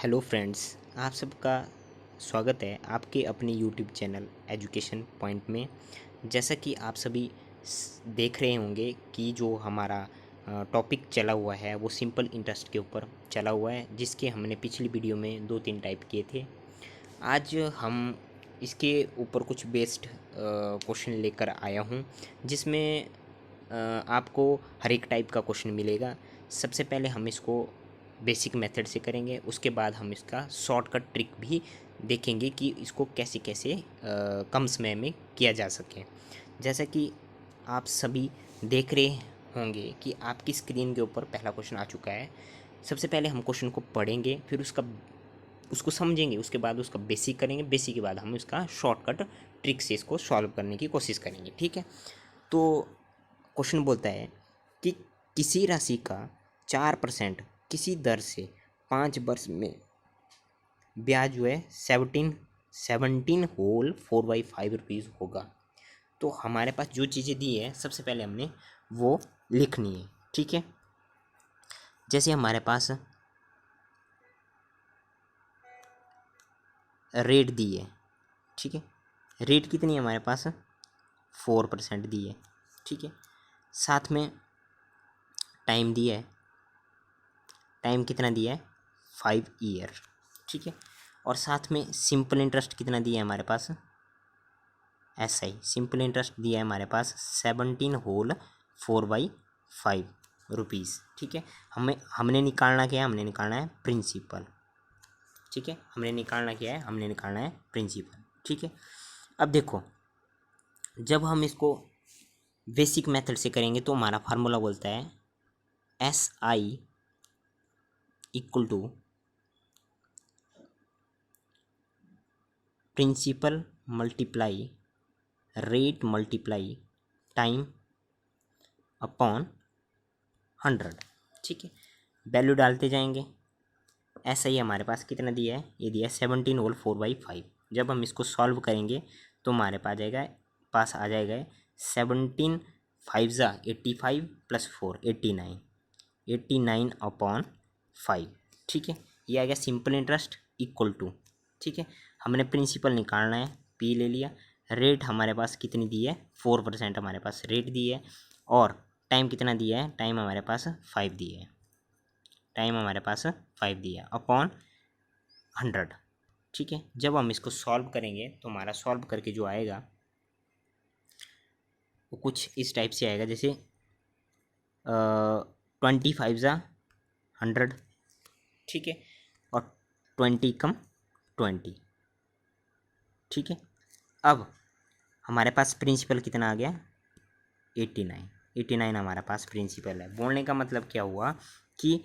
Hello friends, आप सबका स्वागत है आपके अपने यूट्यूब चैनल एजुकेशन पॉइंट में। जैसा कि आप सभी देख रहे होंगे कि जो हमारा टॉपिक चला हुआ है वो सिंपल इंटरेस्ट के ऊपर चला हुआ है, जिसके हमने पिछली वीडियो में 2-3 टाइप किए थे। आज हम इसके ऊपर कुछ बेस्ड क्वेश्चन लेकर आया हूँ, जिसमें आपको हर एक टाइप का क्वेश्चन मिलेगा। सबसे पहले हम इसको बेसिक मेथड से करेंगे, उसके बाद हम इसका शॉर्टकट ट्रिक भी देखेंगे कि इसको कैसे कैसे कम समय में किया जा सके। जैसा कि आप सभी देख रहे होंगे कि आपकी स्क्रीन के ऊपर पहला क्वेश्चन आ चुका है। सबसे पहले हम क्वेश्चन को पढ़ेंगे, फिर उसको समझेंगे, उसके बाद उसका बेसिक करेंगे, बेसिक के बाद हम इसका शॉर्टकट ट्रिक से इसको सॉल्व करने की कोशिश करेंगे। ठीक है, तो क्वेश्चन बोलता है कि किसी राशि का 4% किसी दर से 5 वर्ष में ब्याज जो है 17 होल 4/5 रुपीज़ होगा। तो हमारे पास जो चीज़ें दी है सबसे पहले हमने वो लिखनी है। ठीक है, जैसे हमारे पास रेट दी है। ठीक है, रेट कितनी है हमारे पास? 4% दी है। ठीक है, साथ में टाइम दिया है। टाइम कितना दिया है? 5 ईयर। ठीक है, और साथ में सिंपल इंटरेस्ट कितना दिया है हमारे पास? SI सिंपल इंटरेस्ट दिया है हमारे पास 17 होल 4/5 रुपीज़। ठीक है, हमने निकालना क्या है? हमने निकालना है प्रिंसिपल। ठीक है, हमने निकालना है प्रिंसिपल। ठीक है, अब देखो, जब हम इसको बेसिक मेथड से करेंगे तो हमारा फार्मूला बोलता है SI equal to principal multiply rate multiply time upon 100। ठीक है, वैल्यू डालते जाएंगे। ऐसा ही हमारे पास कितना दिया है? ये दिया है 17 होल 4/5। जब हम इसको सॉल्व करेंगे तो हमारे पास आ जाएगा 17 5 ज़ा 85 प्लस 4 89 अपॉन 5। ठीक है, ये आ गया सिंपल इंटरेस्ट इक्वल टू। ठीक है, हमने प्रिंसिपल निकालना है, P ले लिया। रेट हमारे पास कितनी दी है? 4% हमारे पास रेट दी है। और टाइम कितना दिया है? टाइम हमारे पास 5 दिया है। अपॉन 100। ठीक है, जब हम इसको सॉल्व करेंगे तो हमारा सॉल्व करके जो आएगा वो कुछ इस टाइप से आएगा, जैसे 25 ज़ा 100। ठीक है, और 20 कम 20। ठीक है, अब हमारे पास प्रिंसिपल कितना आ गया? 89 हमारे पास प्रिंसिपल है। बोलने का मतलब क्या हुआ कि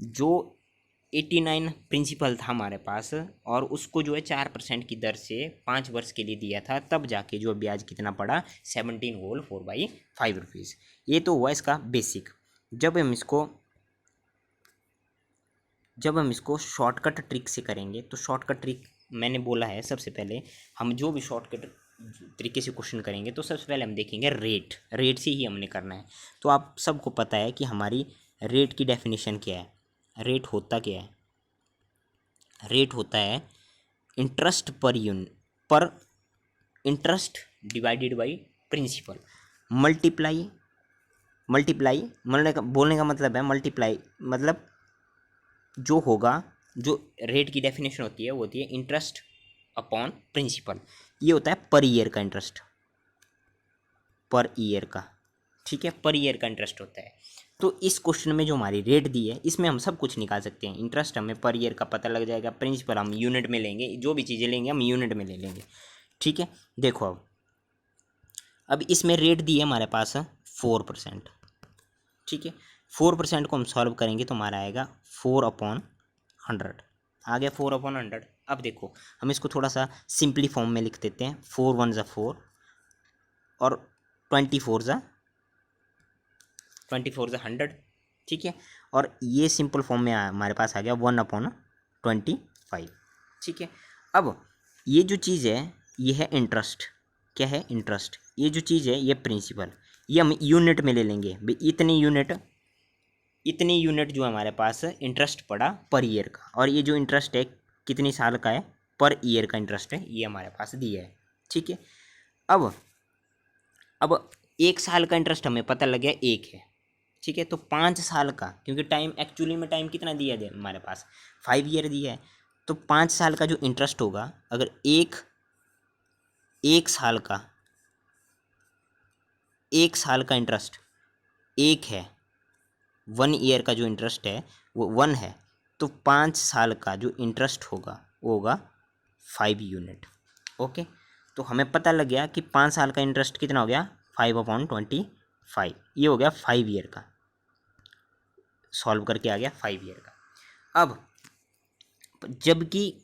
जो 89 प्रिंसिपल था हमारे पास, और उसको जो है 4% की दर से 5 वर्ष के लिए दिया था, तब जाके जो ब्याज कितना पड़ा? 17 होल 4/5 रुपीज़। ये तो हुआ इसका बेसिक। जब हम इसको शॉर्टकट ट्रिक से करेंगे तो शॉर्टकट ट्रिक मैंने बोला है, सबसे पहले हम जो भी शॉर्टकट तरीके से क्वेश्चन करेंगे तो सबसे पहले हम देखेंगे रेट से ही हमने करना है। तो आप सबको पता है कि हमारी रेट की डेफिनेशन क्या है? रेट होता क्या है? रेट होता है इंटरेस्ट पर interest divided by principal multiply बोलने का मतलब है मल्टीप्लाई, मतलब जो होगा, जो रेट की डेफिनेशन होती है वो होती है इंटरेस्ट अपॉन प्रिंसिपल। ये होता है पर ईयर का इंटरेस्ट, पर ईयर का। ठीक है, पर ईयर का इंटरेस्ट होता है। तो इस क्वेश्चन में जो हमारी रेट दी है इसमें हम सब कुछ निकाल सकते हैं। इंटरेस्ट हमें पर ईयर का पता लग जाएगा, प्रिंसिपल हम यूनिट में लेंगे, जो भी चीज़ें लेंगे हम यूनिट में ले लेंगे। ठीक है, देखो अब इसमें रेट दी है हमारे पास 4%। ठीक है, 4% को हम सॉल्व करेंगे तो हमारा आएगा 4/100। आ गया 4/100। अब देखो, हम इसको थोड़ा सा सिंपली फॉर्म में लिख देते हैं। 4 1 ज़ा 4 और 24 ज़ा 100। ठीक है, और ये सिंपल फॉर्म में हमारे पास आ गया 1/25। ठीक है, अब ये जो चीज़ है ये है इंटरेस्ट। क्या है? इंटरेस्ट। ये जो चीज़ है ये प्रिंसिपल। ये हम यूनिट में ले लेंगे भाई, इतनी यूनिट इतनी यूनिट जो हमारे पास इंटरेस्ट पड़ा पर ईयर का, और ये जो इंटरेस्ट है कितनी साल का है, पर ईयर का इंटरेस्ट है, ये हमारे पास दिया है। ठीक है, अब 1 साल का इंटरेस्ट हमें पता लग गया 1 है। ठीक है, तो 5 साल का, क्योंकि टाइम एक्चुअली में टाइम कितना दिया है हमारे पास, 5 ईयर दिया है, तो 5 साल का जो इंटरेस्ट होगा, अगर एक साल का 1 साल का इंटरेस्ट 1 है, 1 ईयर का जो इंटरेस्ट है वो 1 है, तो 5 साल का जो इंटरेस्ट होगा वो होगा 5 यूनिट। ओके, तो हमें पता लग गया कि 5 साल का इंटरेस्ट कितना हो गया, 5/25, ये हो गया 5 ईयर का, सॉल्व करके आ गया 5 ईयर का। अब जबकि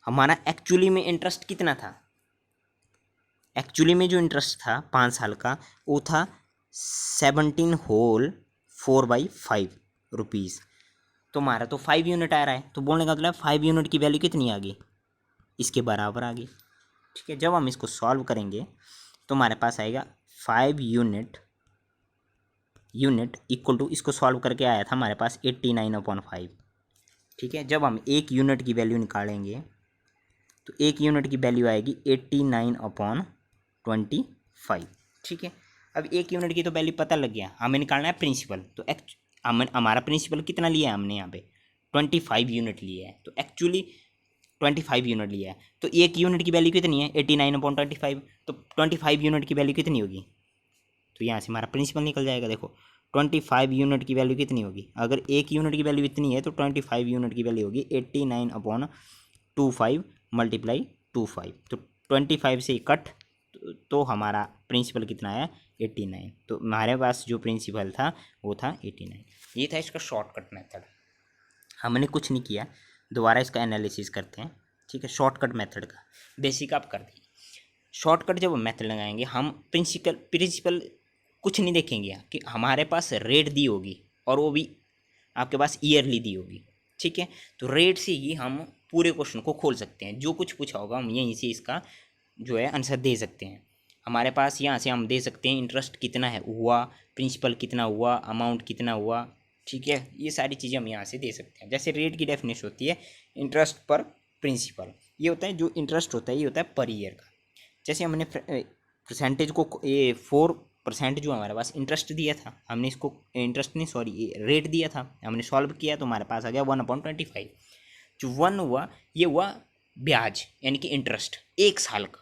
हमारा एक्चुअली में इंटरेस्ट कितना था, एक्चुअली में जो इंटरेस्ट था 5 साल का वो था 17 होल 4/5 रुपीज़। तो हमारा तो 5 यूनिट आ रहा है, तो बोलने का मतलब 5 यूनिट की वैल्यू कितनी आ गई, इसके बराबर आ गई। ठीक है, जब हम इसको सॉल्व करेंगे तो हमारे पास आएगा 5 यूनिट इक्वल टू, इसको सॉल्व करके आया था हमारे पास 89/5। ठीक है, जब हम 1 यूनिट की वैल्यू निकालेंगे तो 1 यूनिट की वैल्यू आएगी 89/25। ठीक है, अब 1 यूनिट की तो वैल्यू पता लग गया, हमें निकालना है प्रिंसिपल। तो हमारा प्रिंसिपल कितना लिया है हमने यहाँ पे, 25 यूनिट लिया है, तो एक्चुअली 25 यूनिट लिया है, तो 1 यूनिट की वैल्यू कितनी है 89/25, तो 25 यूनिट की वैल्यू कितनी होगी, तो यहाँ से हमारा प्रिंसिपल निकल जाएगा। देखो 25 यूनिट की वैल्यू कितनी होगी, अगर 1 यूनिट की वैल्यू इतनी है तो 25 यूनिट की वैल्यू होगी 89/25 मल्टीप्लाई 25, तो 25 से कट, तो हमारा प्रिंसिपल कितना है 89। तो हमारे पास जो प्रिंसिपल था वो था 89। ये था इसका शॉर्टकट मेथड। हमने कुछ नहीं किया, दोबारा इसका एनालिसिस करते हैं। ठीक है, शॉर्टकट मेथड का बेसिक आप कर दिए। शॉर्टकट जब मेथड लगाएंगे हम प्रिंसिपल कुछ नहीं देखेंगे कि हमारे पास रेट दी होगी और वो भी आपके पास ईयरली दी होगी। ठीक है, तो रेट से ही हम पूरे क्वेश्चन को खोल सकते हैं, जो कुछ पूछा होगा हम यहीं से इसका जो है आंसर दे सकते हैं। हमारे पास यहाँ से हम दे सकते हैं इंटरेस्ट कितना है हुआ, प्रिंसिपल कितना हुआ, अमाउंट कितना हुआ। ठीक है, ये सारी चीज़ें हम यहाँ से दे सकते हैं। जैसे रेट की डेफिनेशन होती है इंटरेस्ट पर प्रिंसिपल, ये होता है जो इंटरेस्ट होता है ये होता है पर ईयर का। जैसे हमने परसेंटेज को ये 4% जो हमारे पास इंटरेस्ट दिया था, हमने इसको इंटरेस्ट नहीं सॉरी रेट दिया था, हमने सॉल्व किया तो हमारे पास आ गया 1/25। जो 1 हुआ ये हुआ ब्याज यानी कि इंटरेस्ट 1 साल का,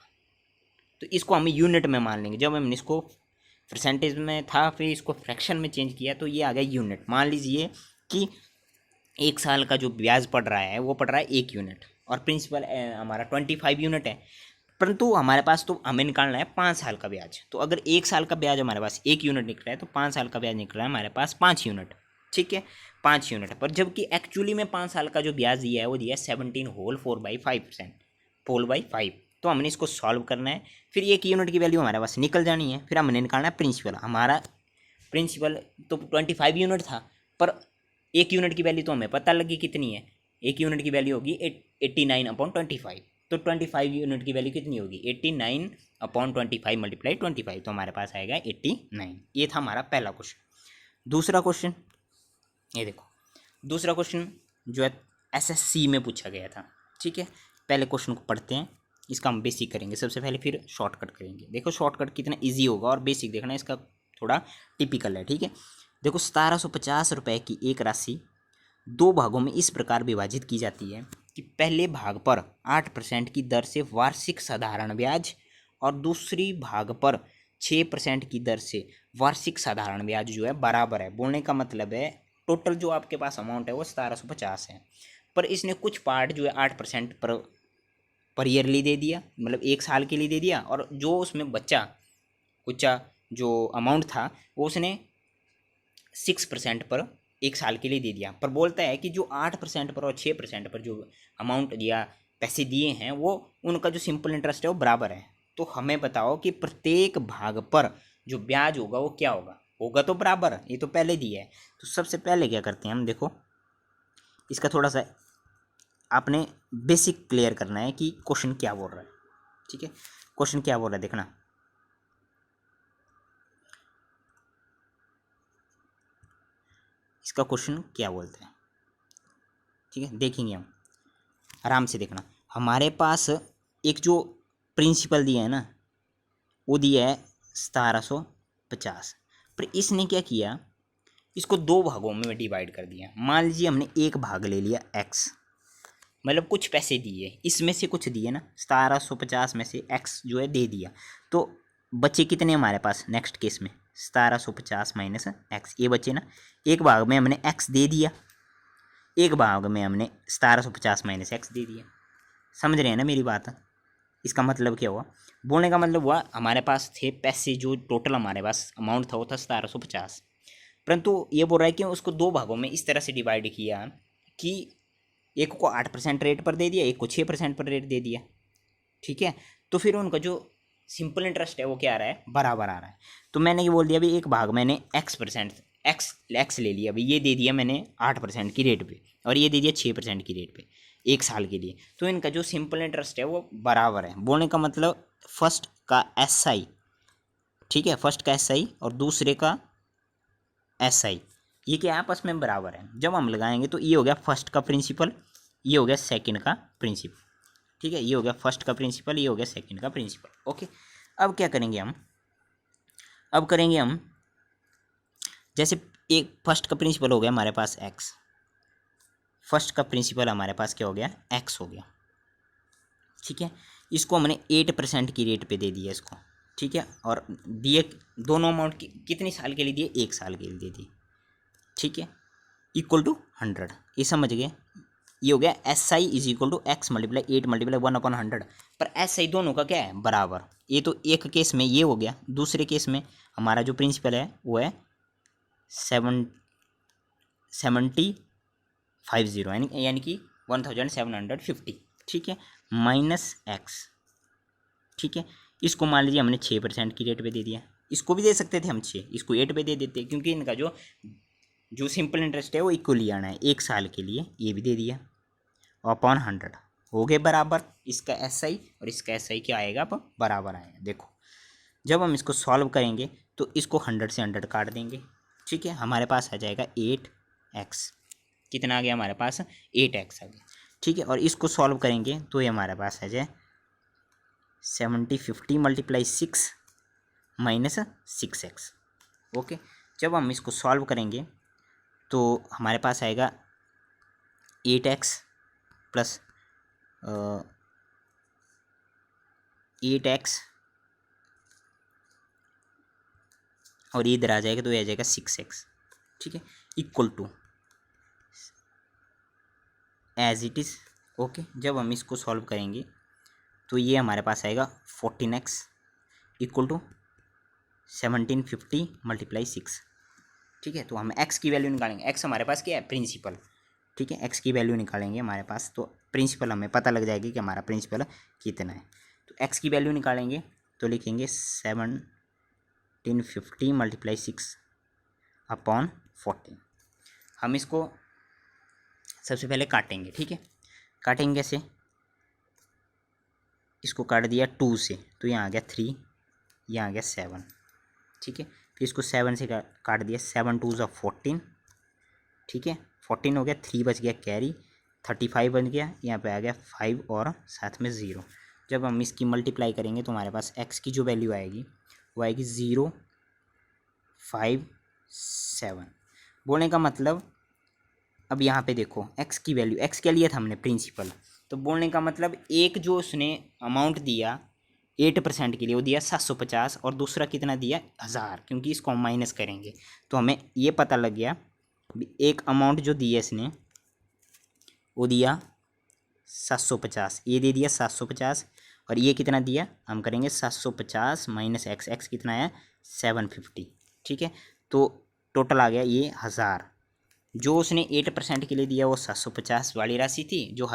तो इसको हम यूनिट में मान लेंगे। जब हमने इसको परसेंटेज में था फिर इसको फ्रैक्शन में चेंज किया तो ये आ गया यूनिट। मान लीजिए कि 1 साल का जो ब्याज पड़ रहा है वो पड़ रहा है 1 यूनिट और प्रिंसिपल हमारा 25 यूनिट है, परंतु हमारे पास तो हमें निकालना है 5 साल का ब्याज। तो अगर 1 साल का ब्याज हमारे पास 1 यूनिट निकला है तो 5 साल का ब्याज निकला है हमारे पास 5 यूनिट। ठीक है, 5 यूनिट पर, जबकि एक्चुअली में 5 साल का जो ब्याज दिया है वो दिया है 17 होल 4/5%, 4/5। तो हमने इसको सॉल्व करना है, फिर 1 यूनिट की वैल्यू हमारे पास निकल जानी है, फिर हमने निकालना है प्रिंसिपल। हमारा प्रिंसिपल तो 25 यूनिट था, पर 1 यूनिट की वैल्यू तो हमें पता लगी कितनी है, 1 यूनिट की वैल्यू होगी 89/25। तो 25 यूनिट की वैल्यू कितनी होगी 89/25 मल्टीप्लाई 25, तो हमारे पास आएगा 89। ये था हमारा पहला क्वेश्चन। दूसरा क्वेश्चन ये देखो, दूसरा क्वेश्चन जो है एसएससी में पूछा गया था। ठीक है, पहले क्वेश्चन को पढ़ते हैं, इसका हम बेसिक करेंगे सबसे पहले, फिर शॉर्टकट करेंगे। देखो शॉर्टकट कितना इजी होगा और बेसिक देखना इसका थोड़ा टिपिकल है। ठीक है, देखो 1750 रुपये की एक राशि 2 भागों में इस प्रकार विभाजित की जाती है कि पहले भाग पर 8% की दर से वार्षिक साधारण ब्याज और दूसरी भाग पर 6% की दर से वार्षिक साधारण ब्याज जो है बराबर है। बोलने का मतलब है टोटल जो आपके पास अमाउंट है वो 1750 है, पर इसने कुछ पार्ट जो है 8% पर ईयरली दे दिया, मतलब 1 साल के लिए दे दिया, और जो उसमें कुछ जो अमाउंट था वो उसने 6% पर 1 साल के लिए दे दिया। पर बोलता है कि जो 8% पर और 6% पर जो अमाउंट या पैसे दिए हैं वो उनका जो सिंपल इंटरेस्ट है वो बराबर है। तो हमें बताओ कि प्रत्येक भाग पर जो ब्याज होगा वो क्या होगा, होगा तो बराबर, ये तो पहले दिया है। तो सबसे पहले क्या करते हैं हम, देखो इसका थोड़ा सा आपने बेसिक क्लियर करना है कि क्वेश्चन क्या बोल रहा है। ठीक है, क्वेश्चन क्या बोल रहा है देखना, इसका क्वेश्चन क्या बोलते हैं। ठीक है, देखेंगे हम, आराम से देखना। हमारे पास एक जो प्रिंसिपल दिया है ना, वो दिया है 1750, पर इसने क्या किया, इसको दो भागों में डिवाइड कर दिया। मान लीजिए हमने एक भाग ले लिया x, मतलब कुछ पैसे दिए, इसमें से कुछ दिए ना, 1750 में से x जो है दे दिया, तो बचे कितने हमारे पास नेक्स्ट केस में, 1750 माइनस x, ये बचे ना। एक भाग में हमने x दे दिया, एक भाग में हमने 1750 माइनस x दे दिया। समझ रहे हैं ना मेरी बात। इसका मतलब क्या हुआ, बोलने का मतलब हुआ हमारे पास थे पैसे, जो टोटल हमारे पास अमाउंट था वो था 1750, परंतु ये बोल रहा है कि उसको दो भागों में इस तरह से डिवाइड किया कि एक को 8% रेट पर दे दिया, एक को 6% पर रेट दे दिया। ठीक है, तो फिर उनका जो सिंपल इंटरेस्ट है वो क्या आ रहा है, बराबर आ रहा है। तो मैंने ये बोल दिया अभी एक भाग मैंने एक्स ले लिया, अभी ये दे दिया मैंने 8% की रेट पे, और ये दे दिया 6% की रेट पे एक साल के लिए, तो इनका जो सिंपल इंटरेस्ट है वो बराबर है। बोलने का मतलब फर्स्ट का SI, ठीक है, फर्स्ट का SI और दूसरे का SI, ये क्या आपस में बराबर है। जब हम लगाएंगे तो ये हो गया फर्स्ट का प्रिंसिपल, ये हो गया सेकंड का प्रिंसिपल। ठीक है, ये हो गया फर्स्ट का प्रिंसिपल, ये हो गया सेकंड का प्रिंसिपल। ओके, अब क्या करेंगे हम, अब करेंगे हम जैसे एक फर्स्ट का प्रिंसिपल हो गया हमारे पास x, फर्स्ट का प्रिंसिपल हमारे पास क्या हो गया, x हो गया। ठीक है, इसको हमने 8% की रेट पे दे दिया इसको। ठीक है, और दिए दोनों अमाउंट कितने साल के लिए दिए, एक साल के लिए दे दिए। ठीक है, इक्वल टू 100, ये समझ गए। ये हो गया SI is equal to x multiply 8 multiply 1/100, पर SI दोनों का क्या है, बराबर। ये तो एक केस में ये हो गया, दूसरे केस में हमारा जो प्रिंसिपल है वो है 7050, यानी कि 1750। ठीक है, माइनस x। ठीक है, इसको मान लीजिए हमने 6% की रेट पे दे दिया, इसको भी दे सकते थे हम 6, इसको 8 पे दे देते, क्योंकि इनका जो सिंपल इंटरेस्ट है वो इक्वली आना है एक साल के लिए, ये भी दे दिया, अपॉन 100 हो गए बराबर। इसका SI और इसका SI क्या आएगा, अब बराबर आएगा। देखो जब हम इसको सॉल्व करेंगे तो इसको 100 से 100 काट देंगे। ठीक है, हमारे पास आ जाएगा 8x, कितना आ गया हमारे पास, 8x आ गया। ठीक है, और इसको सॉल्व करेंगे तो ये हमारे पास आ जाए 7050 मल्टीप्लाई 6 माइनस 6x। ओके, जब हम इसको सॉल्व करेंगे तो हमारे पास आएगा 8x प्लस 8x, और ये इधर आ जाएगा तो ये आ जाएगा 6x। ठीक है, equal to as it is. Okay, जब हम इसको सॉल्व करेंगे तो ये हमारे पास आएगा 14x इक्वल टू 1750 मल्टीप्लाई 6। ठीक है, तो हम x की वैल्यू निकालेंगे, x हमारे पास क्या है, प्रिंसिपल। ठीक है, x की वैल्यू निकालेंगे हमारे पास, तो प्रिंसिपल हमें पता लग जाएगी कि हमारा प्रिंसिपल कितना है। तो x की वैल्यू निकालेंगे तो लिखेंगे 1750 मल्टीप्लाई 6 अपॉन 14। हम इसको सबसे पहले काटेंगे। ठीक है, काटेंगे कैसे, इसको काट दिया 2 से, तो यहाँ आ गया 3, यहाँ आ गया 7। ठीक है, फिर इसको 7 से काट दिया, 7 2 ज़ा 14। ठीक है, 14 हो गया, 3 बच गया कैरी, 35 बन गया, यहाँ पे आ गया 5 और साथ में 0। जब हम इसकी मल्टीप्लाई करेंगे तो हमारे पास x की जो वैल्यू आएगी वो आएगी 057। बोलने का मतलब अब यहाँ पे देखो x की वैल्यू, x क्या लिया था हमने, प्रिंसिपल। तो बोलने का मतलब एक जो उसने अमाउंट दिया 8% के लिए वो दिया 750, और दूसरा कितना दिया 1000, क्योंकि इसको हम माइनस करेंगे तो हमें ये पता लग गया। एक अमाउंट जो दिया इसने वो दिया 750, ये दे दिया 750, और ये कितना दिया, हम करेंगे 750 माइनस x कितना है 750। ठीक है, तो टोटल आ गया ये 1000। जो उसने 8% के लिए दिया वो 750 वाली राशि थी, जो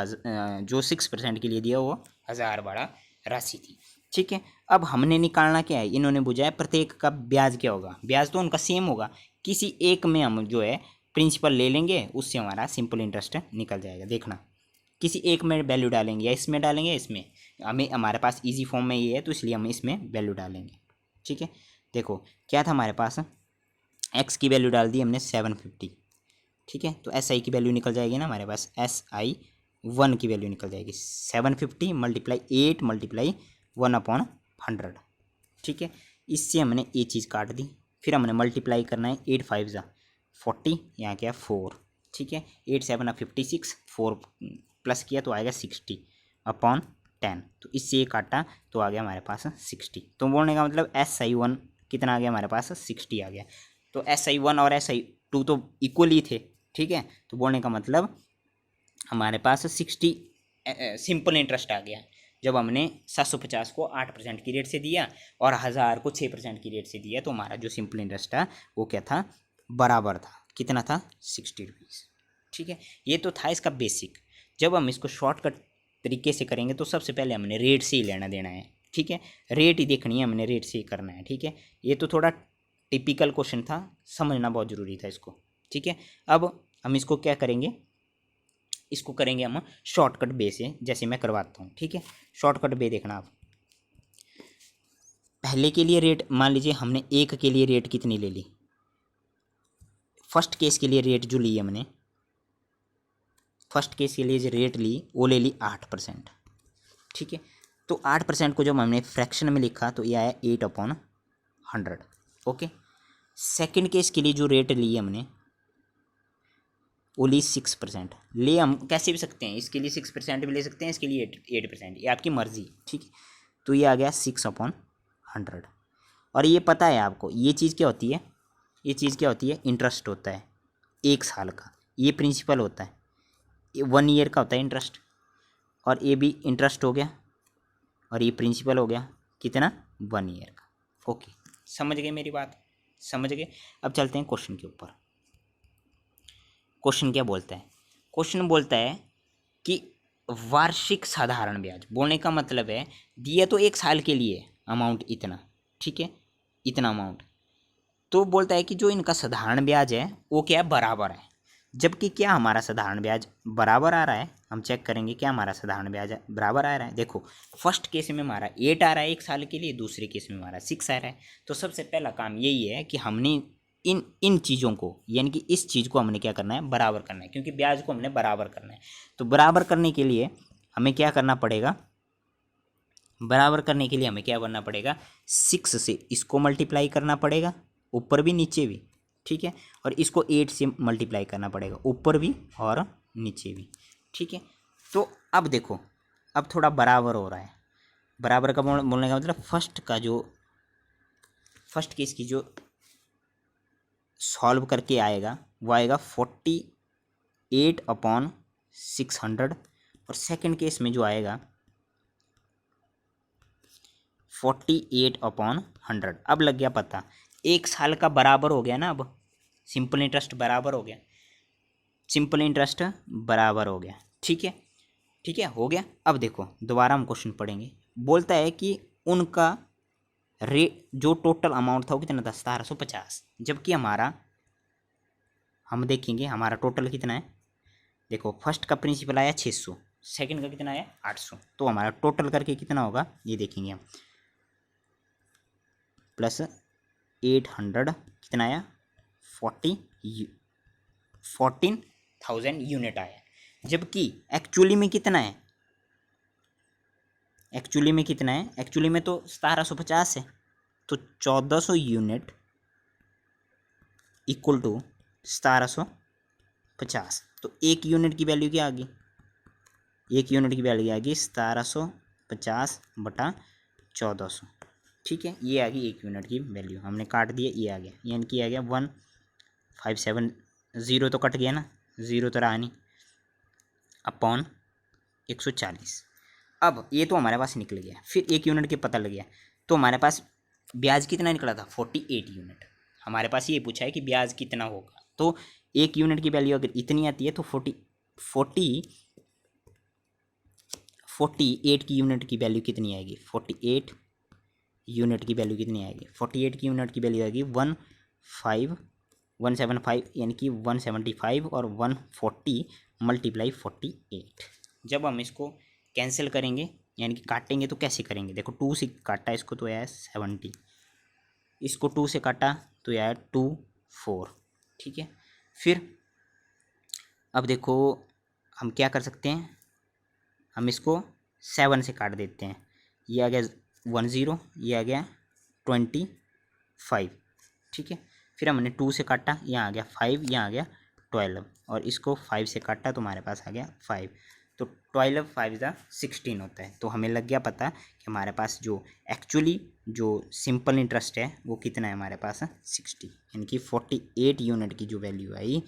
6% के लिए दिया वो 1000 वाला राशि थी। ठीक है, अब हमने निकालना क्या है, इन्होंने बुझाया प्रत्येक का ब्याज क्या होगा, ब्याज तो उनका सेम होगा, किसी एक में हम जो है प्रिंसिपल ले लेंगे, उससे हमारा सिंपल इंटरेस्ट निकल जाएगा। देखना, किसी एक में वैल्यू डालेंगे, या इसमें डालेंगे या इसमें, हमारे पास इजी फॉर्म में ये है तो इसलिए हम इसमें वैल्यू डालेंगे। ठीक है, देखो क्या था हमारे पास, x की वैल्यू डाल दी हमने 750, ठीक है। तो SI की वैल्यू निकल जाएगी ना हमारे पास, SI1 की वैल्यू निकल जाएगी 750 मल्टीप्लाई 8 मल्टीप्लाई 1/100, ठीक है। इससे हमने ये चीज़ काट दी, फिर हमने मल्टीप्लाई करना है 8 5 जा 40, यहाँ क्या 4, ठीक है। 8 7 56, 4 प्लस किया तो आएगा 60/10, तो इससे ये काटा तो आ गया हमारे पास 60। तो बोलने का मतलब SI1 कितना आ गया हमारे पास, 60 आ गया। तो SI1 और SI2 तो इक्वली थे, ठीक है। तो बोलने का मतलब हमारे पास 60 सिंपल इंटरेस्ट आ गया जब हमने 750 को 8% की रेट से दिया और 1000 को 6% की रेट से दिया, तो हमारा जो सिंपल इंटरेस्ट था वो क्या था, बराबर था, कितना था, 60 रुपीज़, ठीक है। ये तो था इसका बेसिक। जब हम इसको शॉर्टकट तरीके से करेंगे तो सबसे पहले हमने रेट से ही लेना देना है, ठीक है। रेट ही देखनी है हमने, रेट से ही करना है, ठीक है। ये तो थोड़ा टिपिकल क्वेश्चन था, समझना बहुत ज़रूरी था इसको, ठीक है। अब हम इसको क्या करेंगे, इसको करेंगे हम शॉर्टकट बे से, जैसे मैं करवाता हूँ, ठीक है। शॉर्टकट बे देखना आप, पहले के लिए रेट मान लीजिए हमने एक के लिए रेट कितनी ले ली, फर्स्ट केस के लिए रेट जो ली हमने, फर्स्ट केस के लिए जो रेट ली वो ले ली 8%, ठीक है। तो 8% को जब हमने फ्रैक्शन में लिखा तो ये आया 8/100, ओके। सेकेंड केस के लिए जो रेट ली हमने वो ली 6%, ले हम कैसे भी सकते हैं, इसके लिए 6% भी ले सकते हैं, इसके लिए 8%, ये आपकी मर्जी, ठीक है। तो ये आ गया 6/100। और ये पता है आपको ये चीज़ क्या होती है, ये चीज़ क्या होती है, इंटरेस्ट होता है 1 साल का, ये प्रिंसिपल होता है, ये 1 ईयर का होता है इंटरेस्ट, और ये भी इंटरेस्ट हो गया और ये प्रिंसिपल हो गया कितना, 1 ईयर का, ओके। समझ गए मेरी बात, समझ गए। अब चलते हैं क्वेश्चन के ऊपर। क्वेश्चन क्या बोलता है, क्वेश्चन बोलता है कि वार्षिक साधारण ब्याज, बोलने का मतलब है दिया तो 1 साल के लिए अमाउंट इतना, ठीक है, इतना अमाउंट, तो बोलता है कि जो इनका साधारण ब्याज है वो क्या है, बराबर है। जबकि क्या हमारा साधारण ब्याज बराबर आ रहा है, हम चेक करेंगे क्या हमारा साधारण ब्याज बराबर आ रहा है। देखो फर्स्ट केस में हमारा 8 आ रहा है 1 साल के लिए, दूसरे केस में हमारा 6 आ रहा है। तो सबसे पहला काम यही है कि हमने इन चीज़ों को, यानी कि इस चीज़ को हमने क्या करना है, बराबर करना है, क्योंकि ब्याज को हमने बराबर करना है। तो बराबर करने के लिए हमें क्या करना पड़ेगा, बराबर करने के लिए हमें क्या करना पड़ेगा, 6 से इसको मल्टीप्लाई करना पड़ेगा, ऊपर भी नीचे भी, ठीक है। और इसको 8 से मल्टीप्लाई करना पड़ेगा, ऊपर भी और नीचे भी, ठीक है। तो अब देखो अब थोड़ा बराबर हो रहा है, बराबर का बोलने का मतलब फर्स्ट केस की जो सॉल्व करके आएगा वो आएगा 48/600, और सेकंड केस में जो आएगा 48/100। अब लग गया पता, 1 साल का बराबर हो गया ना, अब सिंपल इंटरेस्ट बराबर हो गया, सिंपल इंटरेस्ट बराबर हो गया, ठीक है, ठीक है, हो गया। अब देखो दोबारा हम क्वेश्चन पढ़ेंगे, बोलता है कि उनका रेट जो टोटल अमाउंट था वो कितना था, 1750, जबकि हमारा, हम देखेंगे हमारा टोटल कितना है। देखो फर्स्ट का प्रिंसिपल आया 600, सेकंड का कितना आया 800, तो हमारा टोटल करके कितना होगा ये देखेंगे हम, प्लस 800 कितना आया 14,000 यूनिट आया। जबकि एक्चुअली में कितना है, एक्चुअली में कितना है, एक्चुअली में तो 1750 है, तो 1400 यूनिट इक्वल टू 1750। तो एक यूनिट की वैल्यू क्या आ गई, एक यूनिट की वैल्यू आ गई 1750/1400, ठीक है। ये आ गई एक यूनिट की वैल्यू, हमने काट दिया, ये आ गया, यानी कि आ गया 1570, तो कट गया ना, 0 तो रहा नहीं, अपॉन 140। अब ये तो हमारे पास निकल गया, फिर एक यूनिट के पता लग गया, तो हमारे पास ब्याज कितना निकला था, 48 यूनिट। हमारे पास ये पूछा है कि ब्याज कितना होगा, तो एक यूनिट की वैल्यू अगर इतनी आती है तो 48 की यूनिट की वैल्यू कितनी आएगी, 48 यूनिट की वैल्यू कितनी आएगी, 48 की यूनिट की वैल्यू आएगी 175, यानी कि 175 और 140 मल्टीप्लाई 48। जब हम इसको कैंसिल करेंगे यानी कि काटेंगे तो कैसे करेंगे, देखो 2 से काटा इसको तो आया 70, इसको 2 से काटा तो आया 24, ठीक है। फिर अब देखो हम क्या कर सकते हैं, हम इसको 7 से काट देते हैं। ये आ गया 10, ये आ गया 25, ठीक है। फिर हमने 2 से काटा, यहाँ आ गया 5, यहाँ आ गया 12, और इसको 5 से काटा तो हमारे पास आ गया 5। तो 12 5 ज़ा 16 होता है। तो हमें लग गया पता कि हमारे पास जो एक्चुअली जो सिंपल इंटरेस्ट है वो कितना है हमारे पास, 60, यानी कि 48 यूनिट की जो वैल्यू आई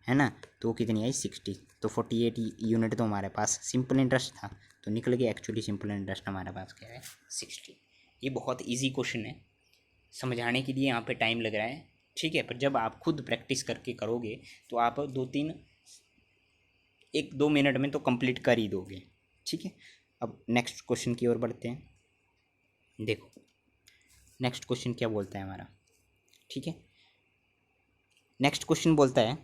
है ना, तो वो कितनी आई, 60। तो 48 यूनिट तो हमारे पास सिंपल इंटरेस्ट था, तो निकल गया एक्चुअली सिंपल इंटरेस्ट हमारे पास क्या है, 60। ये बहुत इजी क्वेश्चन है, समझाने के लिए यहाँ पे टाइम लग रहा है, ठीक है। पर जब आप खुद प्रैक्टिस करके करोगे तो आप 1-2 मिनट में तो कंप्लीट कर ही दोगे, ठीक है। अब नेक्स्ट क्वेश्चन की ओर बढ़ते हैं। देखो नेक्स्ट क्वेश्चन क्या बोलता है हमारा, ठीक है। नेक्स्ट क्वेश्चन बोलता है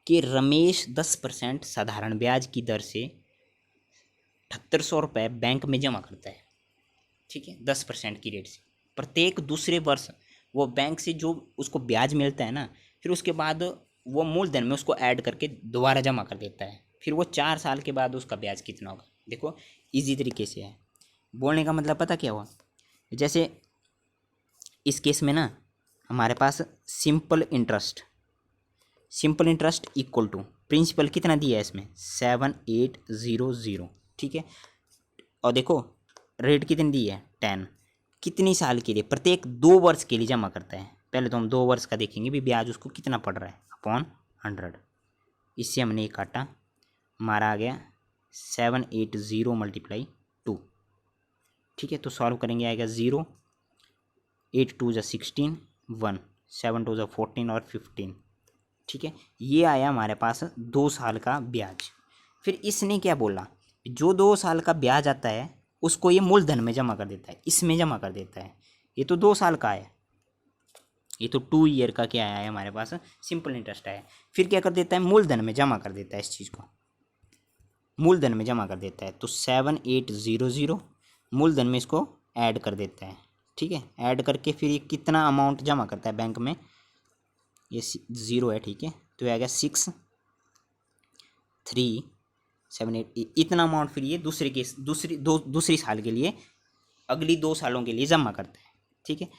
कि रमेश 10% साधारण ब्याज की दर से 7800 रुपये बैंक में जमा करता है, ठीक है, 10% की रेट से। प्रत्येक दूसरे वर्ष वो बैंक से जो उसको ब्याज मिलता है ना, फिर उसके बाद वो मूलधन में उसको ऐड करके दोबारा जमा कर देता है। फिर वो 4 साल के बाद उसका ब्याज कितना होगा। देखो इजी तरीके से है, बोलने का मतलब पता क्या हुआ, जैसे इस केस में ना हमारे पास simple interest equal to principal कितना दिया है इसमें, 7800, ठीक है। और देखो रेट कितनी दी है, 10, कितनी साल के लिए, प्रत्येक 2 वर्ष के लिए जमा करता है। पहले तो हम 2 वर्ष का देखेंगे भी ब्याज उसको कितना पड़ रहा है अपॉन 100। इससे हमने ये काटा, हमारा आ गया 780 × 2, ठीक है। तो सॉल्व करेंगे, आएगा 0, 8 2 = 16, 1 7 2 = 14 और 15, ठीक है। ये आया हमारे पास 2 साल का ब्याज। फिर इसने क्या बोला, जो 2 साल का ब्याज आता है उसको ये मूलधन में जमा कर देता है, इसमें जमा कर देता है। ये तो 2 साल का है, ये तो 2 ईयर का क्या आया है हमारे पास, सिंपल इंटरेस्ट आया। फिर क्या कर देता है, मूलधन में जमा कर देता है, इस चीज़ को मूलधन में जमा कर देता है। तो 7800 मूलधन में इसको ऐड कर देता है, ठीक है। ऐड करके फिर ये कितना अमाउंट जमा करता है बैंक में, ये 0 है, ठीक है। तो आ गया 6 3 7 8, इतना अमाउंट फिर ये दूसरी साल के लिए, अगली 2 सालों के लिए जमा करता है, ठीक है।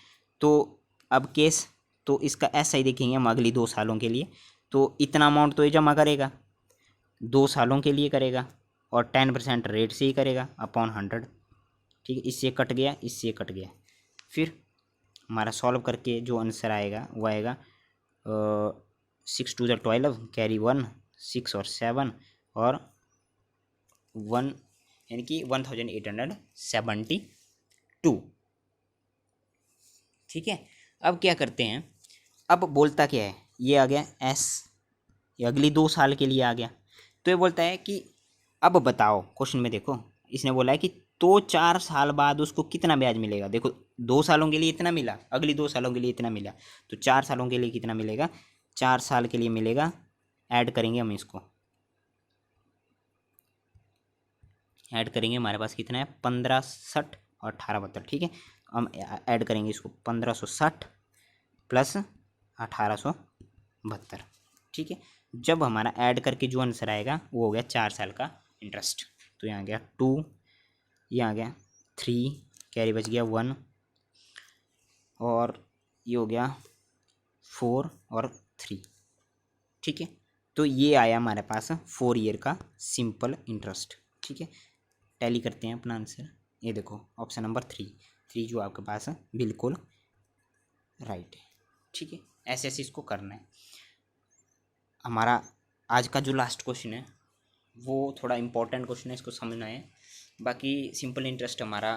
तो अब केस तो इसका ऐसा ही देखेंगे हम, अगली 2 सालों के लिए तो इतना अमाउंट तो ये जमा करेगा, 2 सालों के लिए करेगा, और 10% रेट से ही करेगा अपॉन 100, ठीक है। इससे कट गया, इससे कट गया। फिर हमारा सॉल्व करके जो आंसर आएगा वो आएगा 6 2 = 12, कैरी 1, 6 और 7 और 1, यानी कि 1872, ठीक है। अब क्या करते हैं, अब बोलता क्या है, ये आ गया एस, ये अगली 2 साल के लिए आ गया। तो ये बोलता है कि अब बताओ, क्वेश्चन में देखो इसने बोला है कि तो 4 साल बाद उसको कितना ब्याज मिलेगा। देखो 2 सालों के लिए इतना मिला, अगली 2 सालों के लिए इतना मिला, तो 4 सालों के लिए कितना मिलेगा, 4 साल के लिए मिलेगा, ऐड करेंगे हम इसको, ऐड करेंगे हमारे पास कितना है 1560 और 1872, ठीक है। हम ऐड करेंगे इसको 1560 प्लस 1872, ठीक है। जब हमारा ऐड करके जो आंसर आएगा वो हो गया 4 साल का इंटरेस्ट। तो यहाँ गया 2, यहाँ आ गया 3, कैरी बच गया 1, और ये हो गया 4 और 3, ठीक है। तो ये आया हमारे पास 4 ईयर का सिंपल इंटरेस्ट, ठीक है। टैली करते हैं अपना आंसर, ये देखो ऑप्शन नंबर 3 जो आपके पास है बिल्कुल राइट है, ठीक है। ऐसे ऐसे इसको करना है। हमारा आज का जो लास्ट क्वेश्चन है वो थोड़ा इम्पोर्टेंट क्वेश्चन है, इसको समझना है। बाकी सिंपल इंटरेस्ट हमारा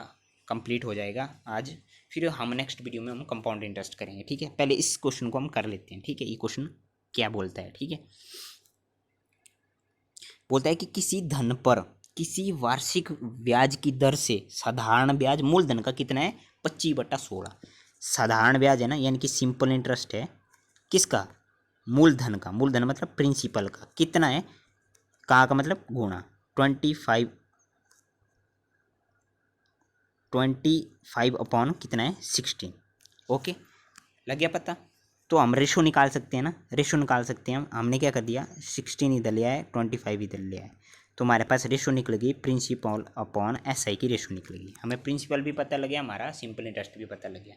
कंप्लीट हो जाएगा आज, फिर हम नेक्स्ट वीडियो में हम कंपाउंड इंटरेस्ट करेंगे, ठीक है। पहले इस क्वेश्चन को हम कर लेते हैं, ठीक है। ये क्वेश्चन क्या बोलता है, ठीक है। बोलता है कि किसी धन पर किसी वार्षिक ब्याज की दर से साधारण ब्याज मूलधन का कितना है, 25/16। साधारण ब्याज है ना, यानी कि सिंपल इंटरेस्ट है किसका, मूलधन का, मूलधन मतलब प्रिंसिपल का, कितना है, का मतलब गुणा 25 अपॉन कितना है 16। ओके, लग गया पता। तो हम रेशो निकाल सकते हैं ना, रेशो निकाल सकते हैं हम। हमने क्या कर दिया, 16 इधर लिया है, 25 इधर लिया है, तो हमारे पास रेशो निकलेगी प्रिंसिपल अपॉन एसआई की रेशो निकलेगी। हमें प्रिंसिपल भी पता लग गया, हमारा सिंपल इंटरेस्ट भी पता लग गया।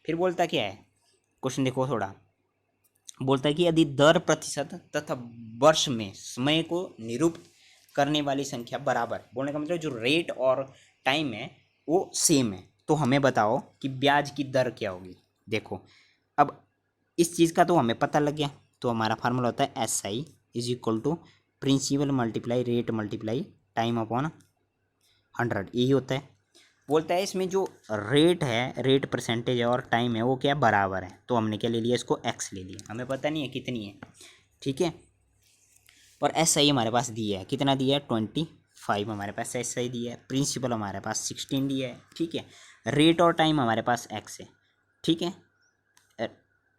फिर बोलता क्या है क्वेश्चन, देखो थोड़ा, बोलता है कि यदि दर प्रतिशत तथा वर्ष में समय को निरूपित करने वाली संख्या बराबर, बोलने का मतलब जो रेट और टाइम है वो सेम है, तो हमें बताओ कि ब्याज की दर क्या होगी। देखो अब इस चीज़ का तो हमें पता लग गया, तो हमारा फार्मूला होता है S I is equal to principal multiply rate multiply time upon 100, यही होता है। बोलता है इसमें जो रेट है, रेट परसेंटेज है और टाइम है वो क्या बराबर है, तो हमने क्या ले लिया, इसको एक्स ले लिया, हमें पता नहीं है कितनी है, ठीक है। और एस आई हमारे पास दिया है, कितना दिया है 25 हमारे पास एस आई दिया है, प्रिंसिपल हमारे पास 16 दिया है, ठीक है। रेट और टाइम हमारे पास एक्स है, ठीक है।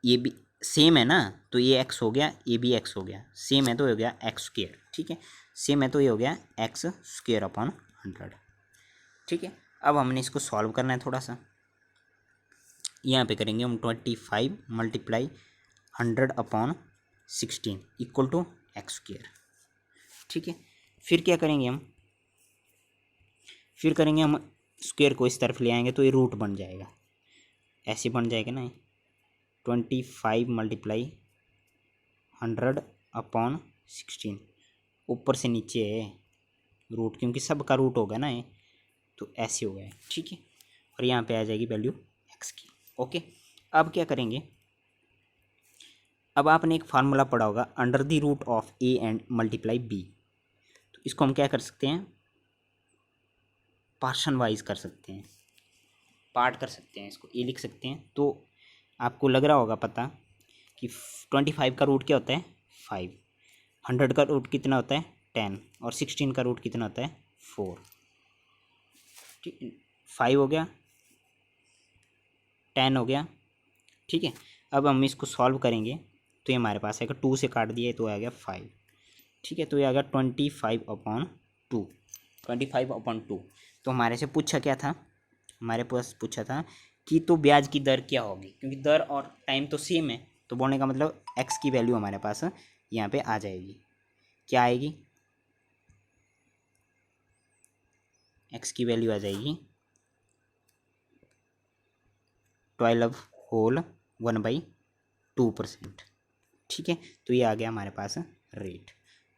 ये भी सेम है ना, तो ये एक्स हो गया, ये भी एक्स हो गया, सेम है तो हो गया एक्स स्क्वेयर, ठीक है। सेम है तो ये हो गया एक्स स्क्वेयर अपॉन 100, ठीक है। अब हमने इसको सॉल्व करना है थोड़ा सा, यहाँ पे करेंगे हम 25 multiply 100 upon 16 equal to x square, ठीक है। फिर क्या करेंगे हम, फिर करेंगे हम स्क्वेयर को इस तरफ ले आएंगे तो ये रूट बन जाएगा, ऐसे बन जाएगा ना, 25 मल्टीप्लाई 100 अपॉन 16, ऊपर से नीचे है रूट, क्योंकि सब का रूट होगा ना ये, तो ऐसे हो गया, ठीक है। और यहाँ पे आ जाएगी वैल्यू एक्स की, ओके। अब क्या करेंगे, अब आपने एक फार्मूला पढ़ा होगा under the root of a and multiply b, तो इसको हम क्या कर सकते हैं, पार्शन वाइज कर सकते हैं, पार्ट कर सकते हैं, इसको ए लिख सकते हैं। तो आपको लग रहा होगा पता कि 25 का रूट क्या होता है 5, 100 का रूट कितना होता है 10 और 16 का रूट कितना होता है 4, ठीक, 5 हो गया, 10 हो गया, ठीक है। अब हम इसको सॉल्व करेंगे तो ये हमारे पास आएगा 2 से काट दिए तो आ गया 5, ठीक है। तो ये आ गया 25 अपॉन 2, 25 अपॉन 2। तो हमारे से पूछा क्या था, हमारे पास पूछा था कि तो ब्याज की दर क्या होगी, क्योंकि दर और टाइम तो सेम है, तो बोलने का मतलब एक्स की वैल्यू हमारे पास यहाँ पे आ जाएगी, क्या आएगी, एक्स की वैल्यू आ जाएगी 12 होल 1/2%, ठीक है। तो ये आ गया हमारे पास रेट,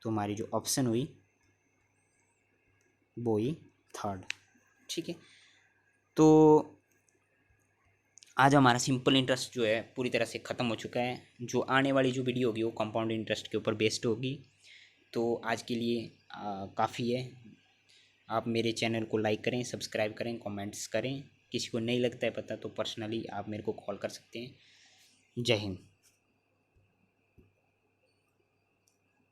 तो हमारी जो ऑप्शन हुई वो ही थर्ड, ठीक है। तो आज हमारा सिंपल इंटरेस्ट जो है पूरी तरह से ख़त्म हो चुका है, जो आने वाली जो वीडियो होगी वो कंपाउंड इंटरेस्ट के ऊपर बेस्ड होगी। तो आज के लिए काफ़ी है, आप मेरे चैनल को लाइक करें, सब्सक्राइब करें, कमेंट्स करें, किसी को नहीं लगता है पता तो पर्सनली आप मेरे को कॉल कर सकते हैं। जय हिंद।